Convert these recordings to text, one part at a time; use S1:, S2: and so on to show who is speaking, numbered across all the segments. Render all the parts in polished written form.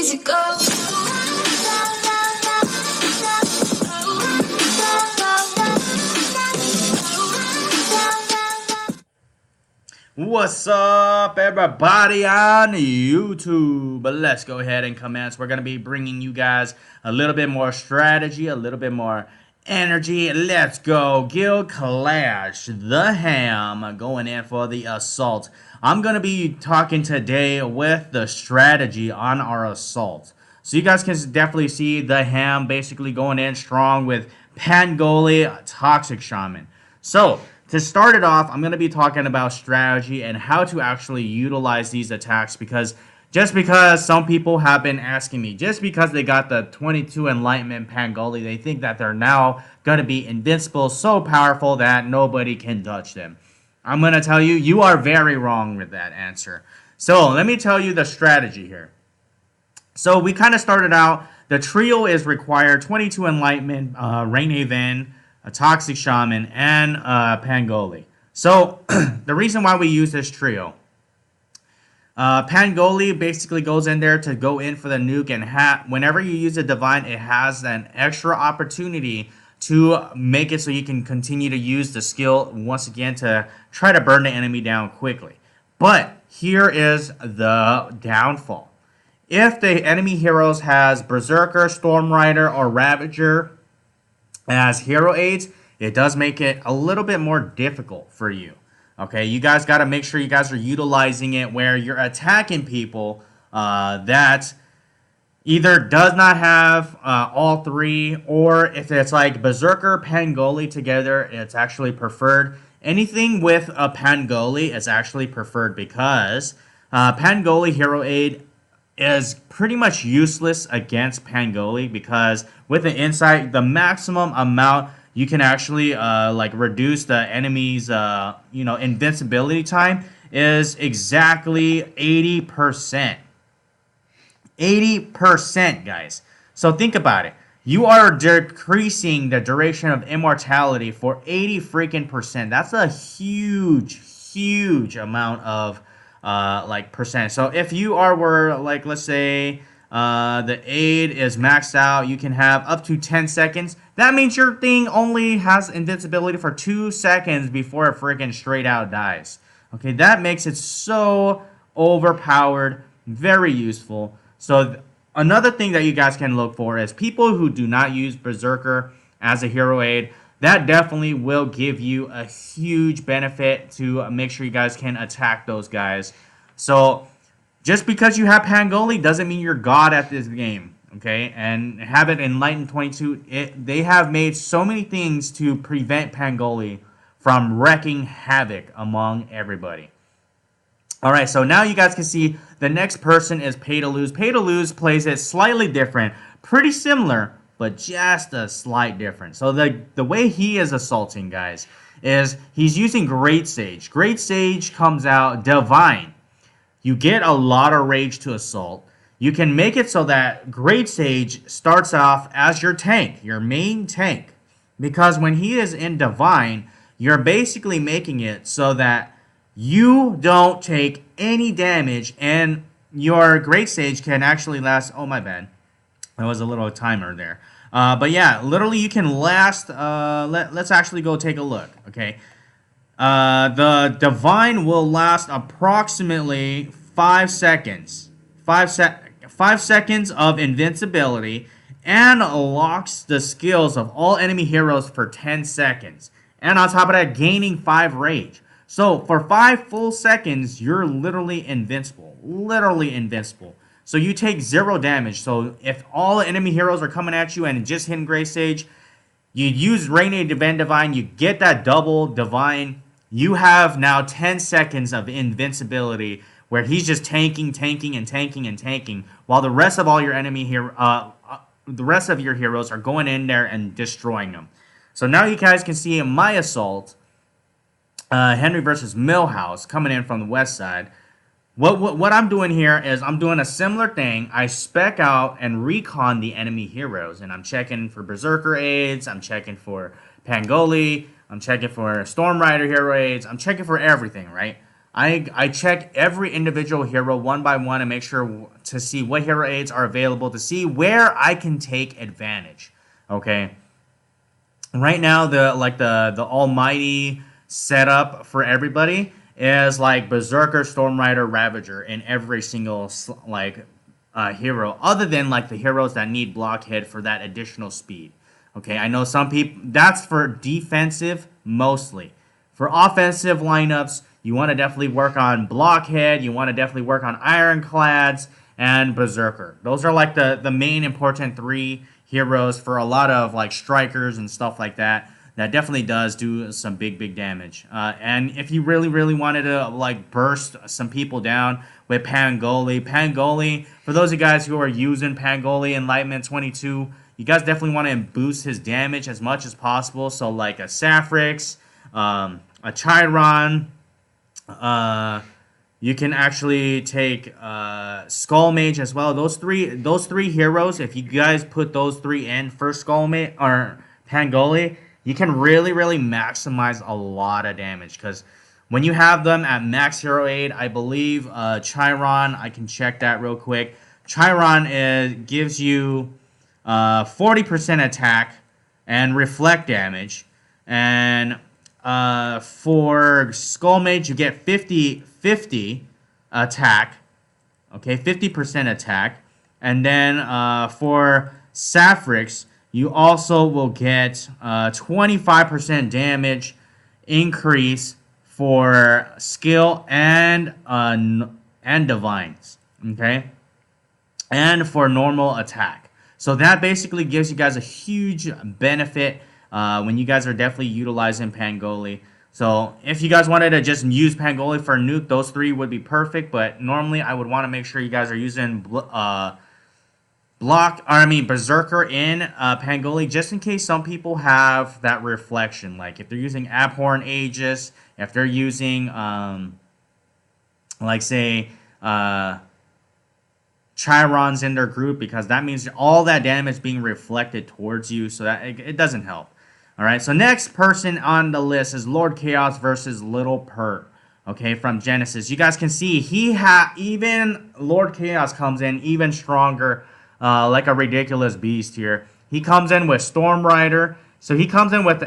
S1: easy go.
S2: What's up, everybody on YouTube? Let's go ahead and commence. We're going to be bringing you guys a little bit more strategy, a little bit more energy. Let's go. Guild Clash, the Ham, going in for the assault. I'm going to be talking today with the strategy on our assault. So you guys can definitely see the Ham basically going in strong with Pangoli, Toxic Shaman. So to start it off, I'm going to be talking about strategy and how to actually utilize these attacks, because just because some people have been asking me, just because they got the 22 Enlightenment Pangoli, they think that they're now going to be invincible, so powerful that nobody can touch them. I'm going to tell you, you are very wrong with that answer. So let me tell you the strategy here. So we kind of started out, the trio is required 22 Enlightenment, Rain a Toxic Shaman, and Pangoli. So, the reason why we use this trio, Pangoli basically goes in there to go in for the nuke, and whenever you use a Divine, it has an extra opportunity to make it so you can continue to use the skill once again to try to burn the enemy down quickly. But here is the downfall. If the enemy heroes has Berserker, Storm Rider, or Ravager as hero aids, it does make it a little bit more difficult for you. Okay, you guys got to make sure you guys are utilizing it where you're attacking people that either does not have all three, or if it's like Berserker, Pangoli together, it's actually preferred. Anything with a Pangoli is actually preferred, because Pangoli hero aid is pretty much useless against Pangoli, because with the insight, the maximum amount you can actually like reduce the enemy's invincibility time is exactly 80%. 80%, guys. So think about it. You are decreasing the duration of immortality for 80 freaking percent. That's a huge amount of percent. So if you were like, let's say the aid is maxed out, you can have up to 10 seconds. That means your thing only has invincibility for 2 seconds before it freaking straight out dies. Okay, that makes it so overpowered, very useful. So another thing that you guys can look for is people who do not use Berserker as a hero aid. That definitely will give you a huge benefit to make sure you guys can attack those guys. So just because you have Pangoli doesn't mean you're God at this game, okay? And have it Enlightened 22. They have made so many things to prevent Pangoli from wreaking havoc among everybody. All right, so now you guys can see the next person is Pay to Lose. Pay to Lose plays it slightly different, pretty similar, but just a slight difference. So the way he is assaulting, guys, is he's using Great Sage. Great Sage comes out Divine. You get a lot of rage to assault. You can make it so that Great Sage starts off as your tank, your main tank. Because when he is in Divine, you're basically making it so that you don't take any damage, and your Great Sage can actually last... Oh, my bad. There was a little timer there. But yeah, literally you can last... let's actually go take a look, okay? The Divine will last approximately 5 seconds. 5 seconds of invincibility, and locks the skills of all enemy heroes for 10 seconds. And on top of that, gaining 5 rage. So for 5 full seconds, you're literally invincible. Literally invincible. So you take 0 damage. So if all the enemy heroes are coming at you and just hitting Great Sage, you use Rainy Divine, you get that double Divine. You have now 10 seconds of invincibility where he's just tanking, while the rest of all your the rest of your heroes are going in there and destroying them. So now you guys can see in my assault, Henry versus Millhouse coming in from the west side. What I'm doing here is I'm doing a similar thing. I spec out and recon the enemy heroes, and I'm checking for Berserker aids, I'm checking for Pangoli, I'm checking for Storm Rider hero aids, I'm checking for everything, right? I check every individual hero one by one and make sure to see what hero aids are available, to see where I can take advantage. Okay. Right now, the almighty setup for everybody is like Berserker, Storm Rider, Ravager in every single hero, other than like the heroes that need blockhead for that additional speed. Okay, I know some people, that's for defensive mostly. For offensive lineups, you want to definitely work on blockhead. You want to definitely work on ironclads and berserker. Those are like the main important three heroes for a lot of like strikers and stuff like that. That definitely does do some big damage. And if you really wanted to like burst some people down with Pangoli, for those of you guys who are using Pangoli Enlightenment 22, you guys definitely want to boost his damage as much as possible. So like a Sapphrix, a Chiron, you can actually take Skull Mage as well. Those three heroes, if you guys put those three in for Skull Mage or Pangoli, you can really maximize a lot of damage. Because when you have them at max hero aid, I believe Chiron, I can check that real quick. Chiron gives you 40% attack and reflect damage. And for Skull Mage, you get 50 attack. Okay, 50% attack. And then for Sapphrix, you also will get 25% damage increase for skill and divines. Okay, and for normal attack. So that basically gives you guys a huge benefit when you guys are definitely utilizing Pangoli. So if you guys wanted to just use Pangoli for a nuke, those three would be perfect. But normally I would want to make sure you guys are using Berserker in Pangoli, just in case some people have that reflection. Like if they're using Abhorrent Aegis, if they're using like say Chirons in their group, because that means all that damage being reflected towards you, so that it doesn't help. All right, so next person on the list is Lord Chaos versus Little Pert. Okay, from Genesis. You guys can see even Lord Chaos comes in even stronger, like a ridiculous beast here. He comes in with Storm Rider, so he comes in with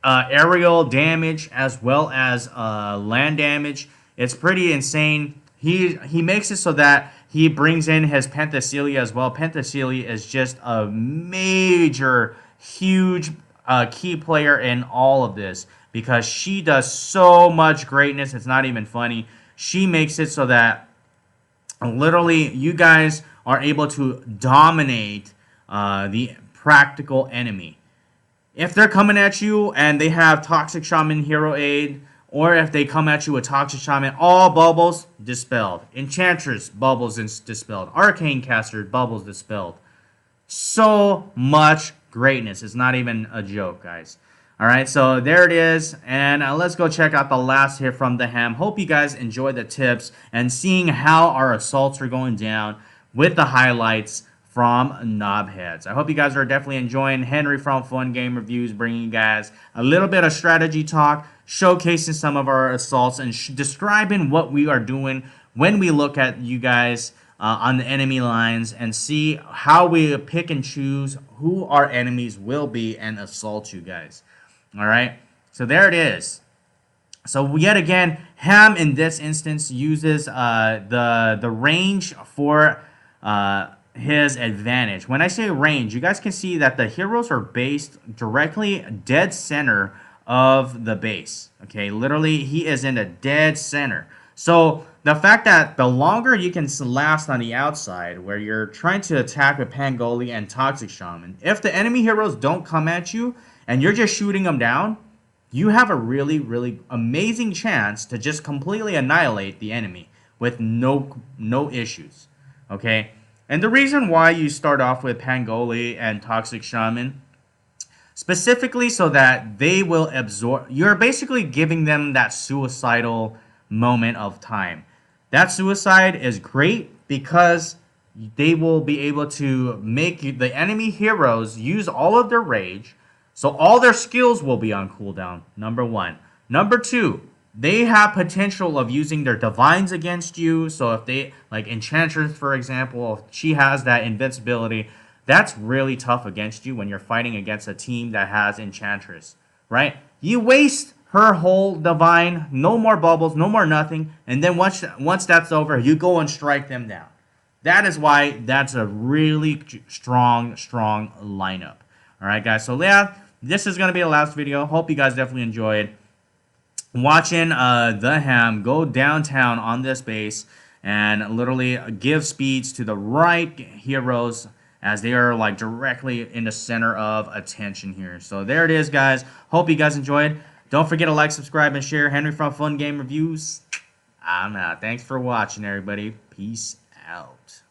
S2: aerial damage as well as land damage. It's pretty insane. He makes it so that he brings in his Penthesilea as well. Penthesilea is just a major, huge key player in all of this, because she does so much greatness. It's not even funny. She makes it so that literally you guys are able to dominate the practical enemy. If they're coming at you and they have Toxic Shaman Hero Aid, or if they come at you with Toxic Shaman, all bubbles dispelled. Enchantress, bubbles dispelled. Arcane Caster, bubbles dispelled. So much greatness. It's not even a joke, guys. Alright, so there it is. And let's go check out the last hit from the Ham. Hope you guys enjoyed the tips and seeing how our assaults are going down with the highlights from Knobheads. I hope you guys are definitely enjoying Henry from Fun Game Reviews, bringing you guys a little bit of strategy talk, showcasing some of our assaults, and describing what we are doing when we look at you guys on the enemy lines and see how we pick and choose who our enemies will be and assault you guys. All right, so there it is. So yet again, Ham in this instance uses the range for his advantage. When I say range, you guys can see that the heroes are based directly dead center of the base. Okay, literally he is in the dead center. So the fact that the longer you can last on the outside, where you're trying to attack with Pangoli and Toxic Shaman, if the enemy heroes don't come at you and you're just shooting them down, you have a really amazing chance to just completely annihilate the enemy with no issues. Okay, and the reason why you start off with Pangoli and Toxic Shaman, specifically so that they will absorb, you're basically giving them that suicidal moment of time. That suicide is great because they will be able to make the enemy heroes use all of their rage, so all their skills will be on cooldown, number one. Number two, they have potential of using their divines against you. So if they, like Enchantress, for example, if she has that invincibility, that's really tough against you when you're fighting against a team that has Enchantress, right? You waste her whole divine, no more bubbles, no more nothing, and then once that's over, you go and strike them down. That is why that's a really strong lineup. All right, guys. So yeah, this is gonna be the last video. Hope you guys definitely enjoyed watching the Ham go downtown on this base and literally give speeds to the right heroes as they are like directly in the center of attention here. So there it is, guys. Hope you guys enjoyed. Don't forget to like, subscribe, and share. Henry from Fun Game Reviews. I'm out. Thanks for watching, everybody. Peace out.